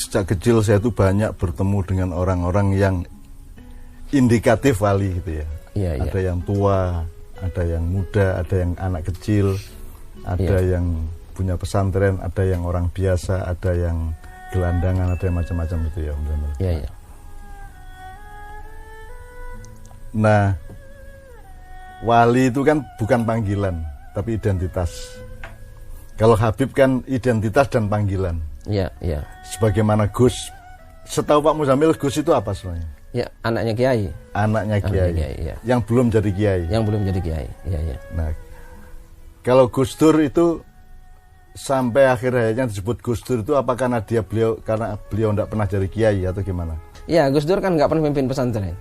sejak kecil saya itu banyak bertemu dengan orang-orang yang indikatif wali gitu ya. Iya, iya. Ada yang tua, ada yang muda, ada yang anak kecil, ada yang punya pesantren, ada yang orang biasa, ada yang gelandangan, ada yang macam-macam gitu ya. Iya, iya. Nah, wali itu kan bukan panggilan, tapi identitas. Kalau Habib kan identitas dan panggilan. Iya, iya. Sebagaimana Gus, setahu Pak Muzamil, Gus itu apa sebenarnya? Ya, anaknya kiai. Anaknya kiai. Iya. Yang belum jadi kiai. Yang belum jadi kiai. Iya, iya. Nah, kalau Gus Dur itu sampai akhir hayatnya disebut Gus Dur itu apa karena karena beliau tidak pernah jadi kiai atau gimana? Iya, Gus Dur kan nggak pernah mimpin pesantren.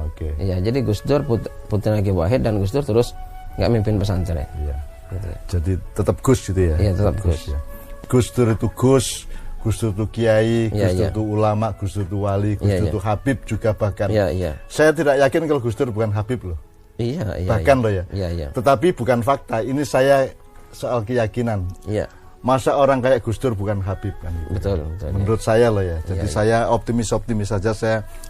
Oke. Iya, jadi Gus Dur putra Ki Wahid dan Gus Dur terus nggak mimpin pesantren. Iya. Gitu. Jadi tetap Gus gitu ya? Iya, tetap Gus. Ya. Gus Dur itu Gus Dur itu kiai, Gus Dur itu ulama, Gus Dur itu wali, Gus Dur itu Habib juga bahkan. Iya. Saya tidak yakin kalau Gus Dur bukan Habib loh. Iya. Bahkan loh ya. Iya. Tetapi bukan fakta. Ini saya soal keyakinan. Iya. Masa orang kayak Gus Dur bukan Habib kan? Gitu. Betul. Menurut saya loh ya. Jadi saya optimis saja.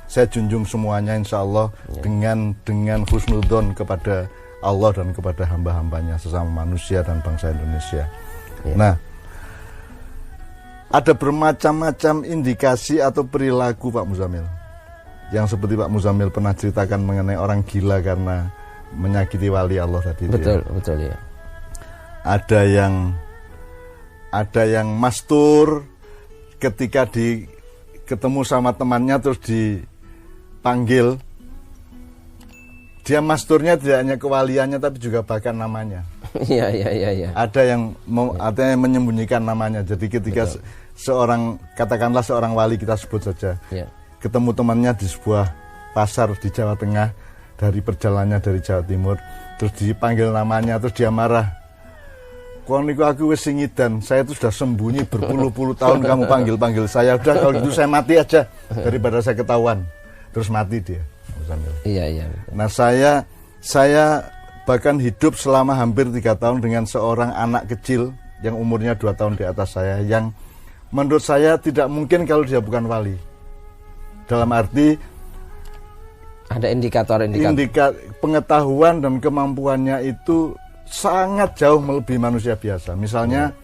Saya junjung semuanya insya Allah dengan husnudzon kepada Allah dan kepada hamba-hambanya sesama manusia dan bangsa Indonesia. Iya. Nah, ada bermacam-macam indikasi atau perilaku Pak Muzamil. Yang seperti Pak Muzamil pernah ceritakan mengenai orang gila karena menyakiti wali Allah tadi. Betul ya. Ada yang mastur ketika ketemu sama temannya terus dipanggil. Dia masturnya tidak hanya kewaliannya tapi juga bahkan namanya. Iya. Ada yang artinya menyembunyikan namanya. Jadi ketika katakanlah seorang wali kita sebut saja, ketemu temannya di sebuah pasar di Jawa Tengah dari perjalanannya dari Jawa Timur, terus dipanggil namanya, terus dia marah. Kau niku aku wis singidan, saya itu sudah sembunyi berpuluh-puluh tahun kamu panggil saya. Udah kalau gitu saya mati aja daripada saya ketahuan. Terus mati dia. Iya. Nah saya bahkan hidup selama hampir 3 tahun dengan seorang anak kecil yang umurnya 2 tahun di atas saya, yang menurut saya tidak mungkin kalau dia bukan wali. Dalam arti ada indikator pengetahuan dan kemampuannya itu sangat jauh melebihi manusia biasa. Misalnya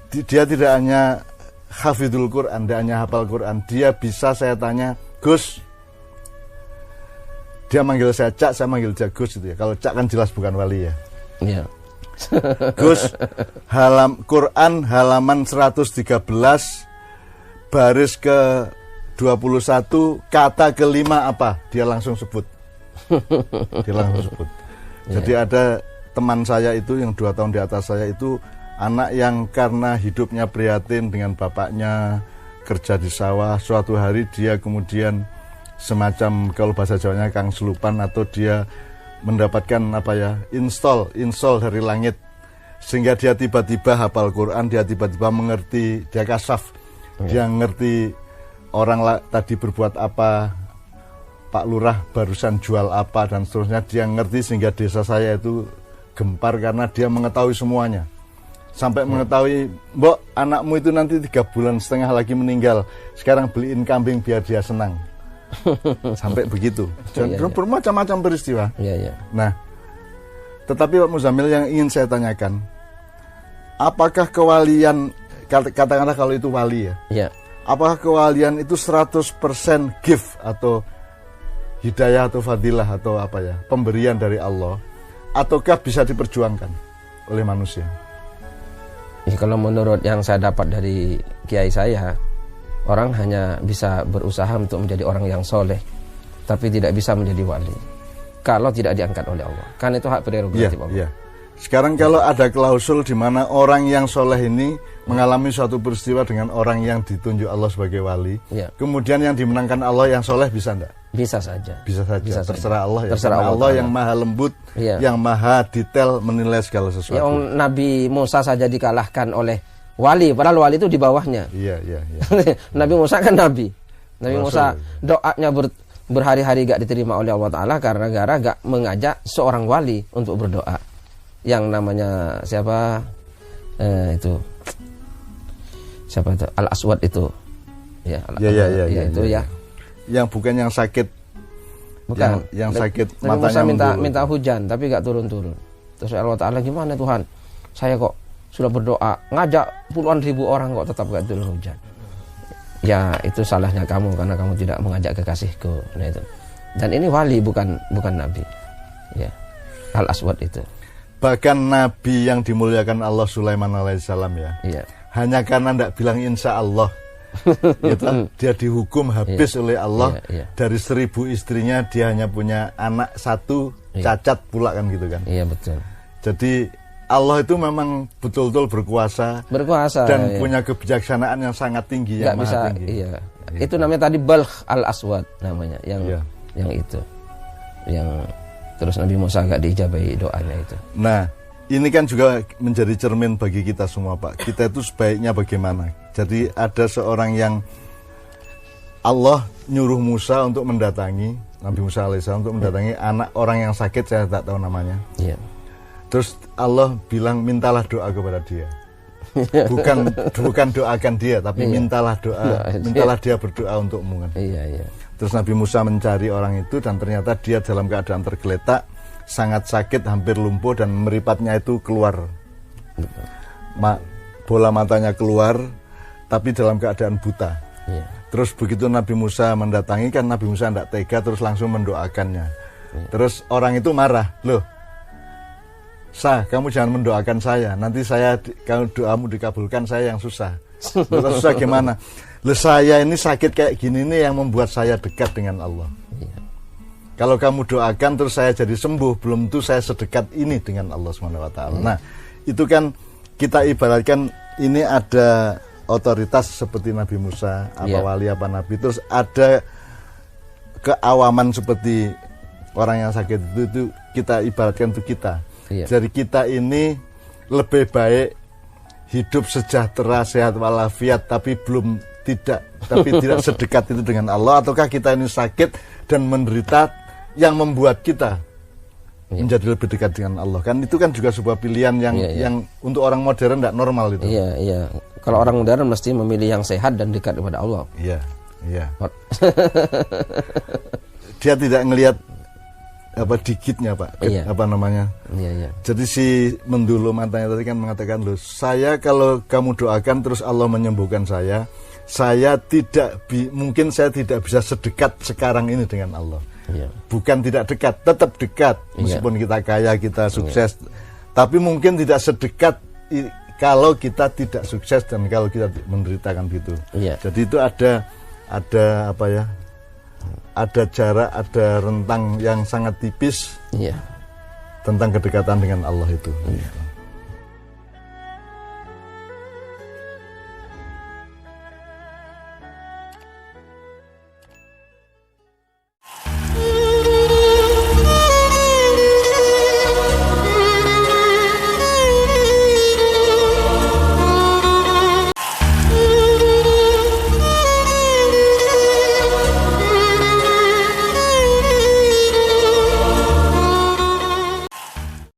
dia tidak hanya hafidul Quran, tidak hanya hafal Quran, dia bisa saya tanya, Gus, dia manggil saya Cak, saya manggil dia Gus gitu ya. Kalau Cak kan jelas bukan wali ya. Iya. Gus, Quran halaman 113 baris ke 21 kata kelima apa? Dia langsung sebut. Jadi ada teman saya itu yang 2 tahun di atas saya itu anak yang karena hidupnya prihatin dengan bapaknya kerja di sawah, suatu hari dia kemudian semacam kalau bahasa Jawanya kang selupan atau dia mendapatkan install dari langit sehingga dia tiba-tiba hafal Quran, dia tiba-tiba mengerti, dia kasaf, dia ngerti orang tadi berbuat apa, Pak Lurah barusan jual apa dan seterusnya, dia ngerti sehingga desa saya itu gempar karena dia mengetahui semuanya. Sampai mengetahui, Mbok, anakmu itu nanti 3,5 bulan lagi meninggal. Sekarang beliin kambing biar dia senang. Sampai begitu. Bermacam-macam peristiwa. Nah, tetapi Pak Muzamil yang ingin saya tanyakan, apakah kewalian, katakanlah kalau itu wali ya, apakah kewalian itu 100% gift atau hidayah atau fadilah atau pemberian dari Allah, ataukah bisa diperjuangkan oleh manusia? Ya, kalau menurut yang saya dapat dari kiai saya, orang hanya bisa berusaha untuk menjadi orang yang soleh, tapi tidak bisa menjadi wali kalau tidak diangkat oleh Allah. Kan itu hak prerogatif Allah. Sekarang kalau ada klausul di mana orang yang soleh ini mengalami suatu peristiwa dengan orang yang ditunjuk Allah sebagai wali, kemudian yang dimenangkan Allah yang soleh, bisa enggak? Bisa saja. Terserah Allah ya. Terserah Allah yang maha lembut, yang maha detail menilai segala sesuatu. Nabi Musa saja dikalahkan oleh wali, padahal wali itu di bawahnya. Iya. Nabi Musa kan nabi. Nabi Musa doanya berhari-hari gak diterima oleh Allah Ta'ala karena gara gak mengajak seorang wali untuk berdoa. Yang namanya siapa itu Al-Aswad itu. Ya, itu ya. Yang bukan yang sakit. Bukan. Yang sakit Nabi Musa matanya minta hujan tapi gak turun-turun. Terus Allah Ta'ala, gimana Tuhan? Saya kok sudah berdoa, ngajak puluhan ribu orang kok tetap gak turun hujan. Ya itu salahnya kamu karena kamu tidak mengajak kekasihku. Nah itu. Dan ini wali bukan nabi. Ya. Al-Aswad itu. Bahkan nabi yang dimuliakan Allah, Sulaiman alaihissalam ya. Iya. Hanya karena tidak bilang insya Allah. Gitu, dia dihukum habis oleh Allah. Dari 1000 istrinya dia hanya punya anak 1 cacat pula kan gitu kan. Iya betul. Jadi Allah itu memang betul-betul berkuasa dan punya kebijaksanaan yang sangat tinggi, yang maha tinggi. Iya. Itu namanya tadi Balkh al-Aswad namanya, yang itu. Yang terus Nabi Musa agak diijabahi doanya itu. Nah, ini kan juga menjadi cermin bagi kita semua, Pak. Kita itu sebaiknya bagaimana? Jadi ada seorang yang Allah nyuruh Musa untuk mendatangi, Nabi Musa alaihissalam untuk mendatangi anak orang yang sakit, saya tak tahu namanya. Iya. Terus Allah bilang mintalah doa kepada dia. Bukan doakan dia, tapi mintalah doa, mintalah dia berdoa untukmu kan. Iya. Terus Nabi Musa mencari orang itu dan ternyata dia dalam keadaan tergeletak, sangat sakit, hampir lumpuh dan meripatnya itu keluar. Bola matanya keluar, tapi dalam keadaan buta. Iya. Terus begitu Nabi Musa mendatangi kan Nabi Musa tidak tega, terus langsung mendoakannya. Terus orang itu marah, loh, kamu jangan mendoakan saya. Nanti kalau doamu dikabulkan, saya yang susah. Susah gimana? Loh, saya ini sakit kayak gini nih yang membuat saya dekat dengan Allah. Iya. Kalau kamu doakan terus saya jadi sembuh, belum tentu saya sedekat ini dengan Allah SWT. Nah, itu kan kita ibaratkan ini ada otoritas seperti Nabi Musa, apa wali apa nabi. Terus ada keawaman seperti orang yang sakit itu kita ibaratkan itu kita. Iya. Jadi kita ini lebih baik hidup sejahtera, sehat walafiat, tapi tidak sedekat itu dengan Allah, ataukah kita ini sakit dan menderita yang membuat kita menjadi lebih dekat dengan Allah. Kan itu kan juga sebuah pilihan yang untuk orang modern tidak normal itu. Iya. Kalau orang modern mesti memilih yang sehat dan dekat kepada Allah. Iya. Dia tidak ngelihat digitnya, Pak. Apa namanya? Iya. Jadi si mendulu matanya tadi kan mengatakan, loh, saya kalau kamu doakan terus Allah menyembuhkan saya mungkin saya tidak bisa sedekat sekarang ini dengan Allah. Iya. Bukan tidak dekat, tetap dekat meskipun kita kaya, kita sukses. Tapi mungkin tidak sedekat kalau kita tidak sukses dan kalau kita menderitakan gitu. Iya. Jadi itu ada ada jarak, ada rentang yang sangat tipis tentang kedekatan dengan Allah itu.